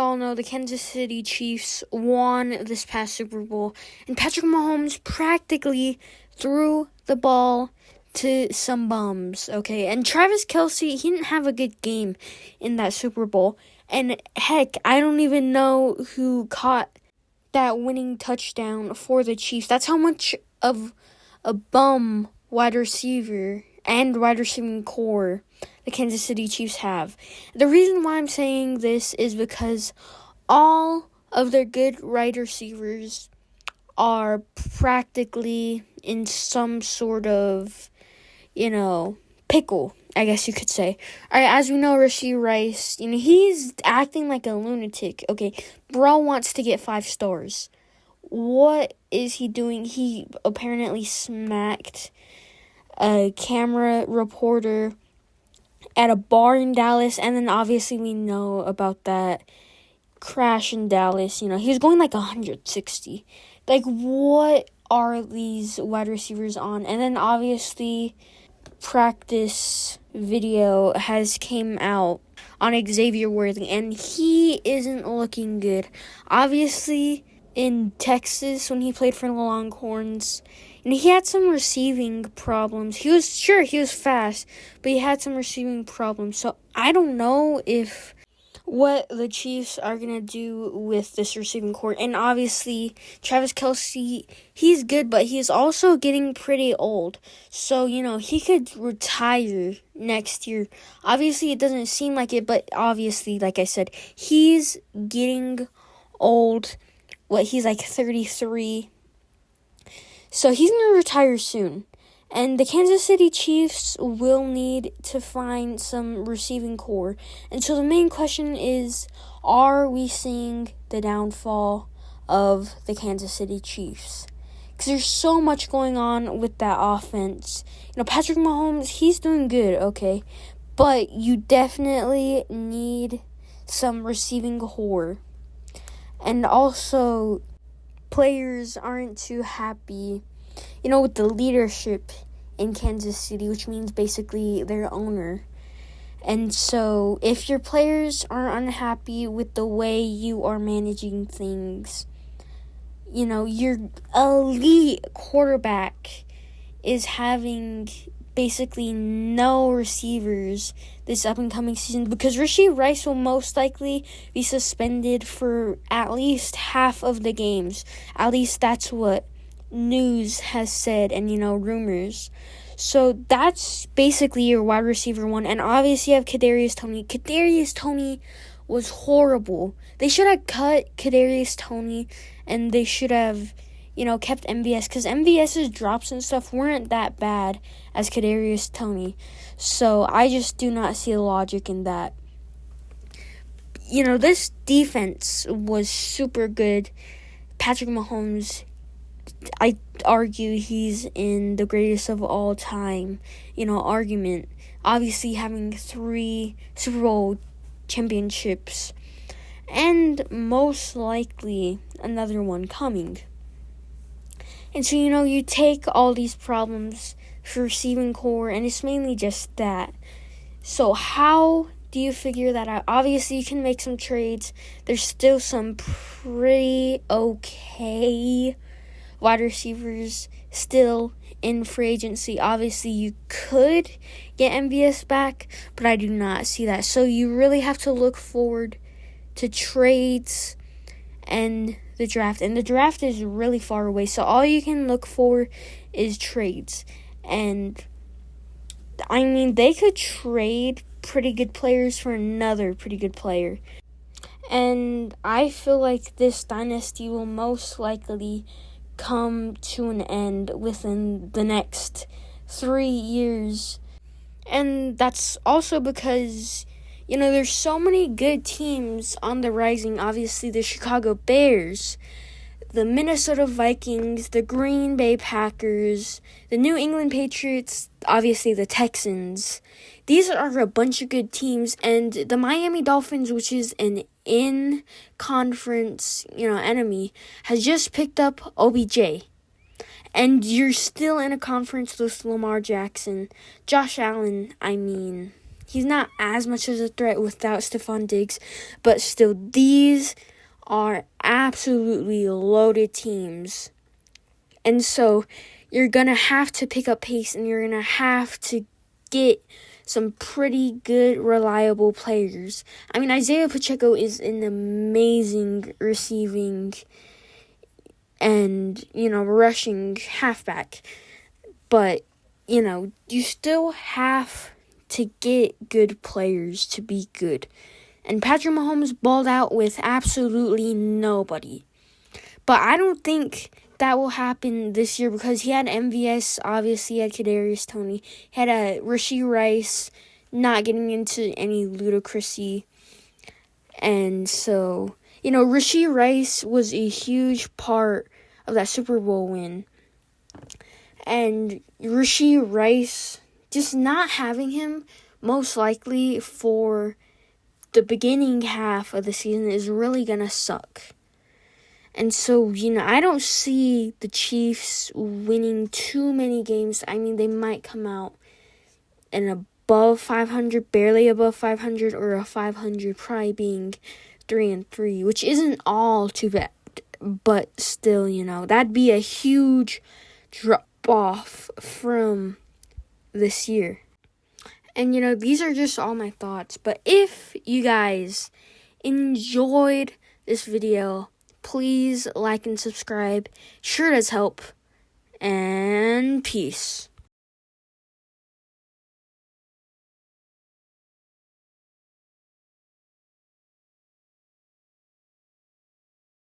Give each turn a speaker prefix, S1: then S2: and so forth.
S1: all know, the Kansas City Chiefs won this past Super Bowl, and Patrick Mahomes practically threw the ball to some bums, okay? And Travis Kelce, he didn't have a good game in that Super Bowl. And heck, I don't even know who caught that winning touchdown for the Chiefs. That's how much of a bum wide receiver and wide receiving core the Kansas City Chiefs have. The reason why I'm saying this is because all of their good wide receivers are practically in some sort of, pickle, I guess you could say. All right, as we know, Rashee Rice, he's acting like a lunatic. Okay, bro wants to get 5 stars. What is he doing? He apparently smacked a camera reporter at a bar in Dallas, and then obviously we know about that crash in Dallas. He was going like 160. Like, what are these wide receivers on? And then obviously practice video has came out on Xavier Worthy, and he isn't looking good. Obviously, in Texas, when he played for the Longhorns, and he had some receiving problems. He was fast, but he had some receiving problems. So I don't know if what the Chiefs are going to do with this receiving core. And obviously, Travis Kelce, he's good, but he's also getting pretty old. So, he could retire next year. Obviously, it doesn't seem like it, but obviously, like I said, he's getting old. He's like 33. So he's going to retire soon. And the Kansas City Chiefs will need to find some receiving core. And so the main question is, are we seeing the downfall of the Kansas City Chiefs? Because there's so much going on with that offense. Patrick Mahomes, he's doing good, okay? But you definitely need some receiving core. And also, players aren't too happy, with the leadership in Kansas City, which means basically their owner. And so if your players are unhappy with the way you are managing things, your elite quarterback is having basically no receivers this up-and-coming season because Rashee Rice will most likely be suspended for at least half of the games. At least that's what news has said and, rumors. So that's basically your wide receiver one. And obviously you have Kadarius Toney. Kadarius Toney was horrible. They should have cut Kadarius Toney and they should have, kept MVS, because MVS's drops and stuff weren't that bad as Kadarius Toney. So I just do not see the logic in that. This defense was super good. Patrick Mahomes, I argue he's in the greatest of all time, argument. Obviously having 3 Super Bowl championships and most likely another one coming. And so, you take all these problems for receiving core, and it's mainly just that. So how do you figure that out? Obviously, you can make some trades. There's still some pretty okay wide receivers still in free agency. Obviously, you could get MVS back, but I do not see that. So you really have to look forward to trades and the draft. And the draft is really far away, so all you can look for is trades. And they could trade pretty good players for another pretty good player. And I feel like this dynasty will most likely come to an end within the next 3 years. And that's also because, there's so many good teams on the rising. Obviously, the Chicago Bears, the Minnesota Vikings, the Green Bay Packers, the New England Patriots, obviously the Texans. These are a bunch of good teams, and the Miami Dolphins, which is an in-conference, enemy, has just picked up OBJ. And you're still in a conference with Lamar Jackson. Josh Allen, He's not as much as a threat without Stephon Diggs, but still, these are absolutely loaded teams. And so you're going to have to pick up pace, and you're going to have to get some pretty good, reliable players. I mean, Isaiah Pacheco is an amazing receiving and, rushing halfback. But, you still have to get good players to be good. And Patrick Mahomes balled out with absolutely nobody. But I don't think that will happen this year because he had MVS, obviously, he had Kadarius Toney. He had a Rashee Rice, not getting into any ludicrousy. And so, Rashee Rice was a huge part of that Super Bowl win. And Rashee Rice, just not having him, most likely for the beginning half of the season is really going to suck. And so, I don't see the Chiefs winning too many games. I mean, they might come out an above 500, barely above 500, or a 500, probably being 3-3, which isn't all too bad. But still, that'd be a huge drop-off from this year. And, these are just all my thoughts. But if you guys enjoyed this video, please like and subscribe. Sure does help. And peace.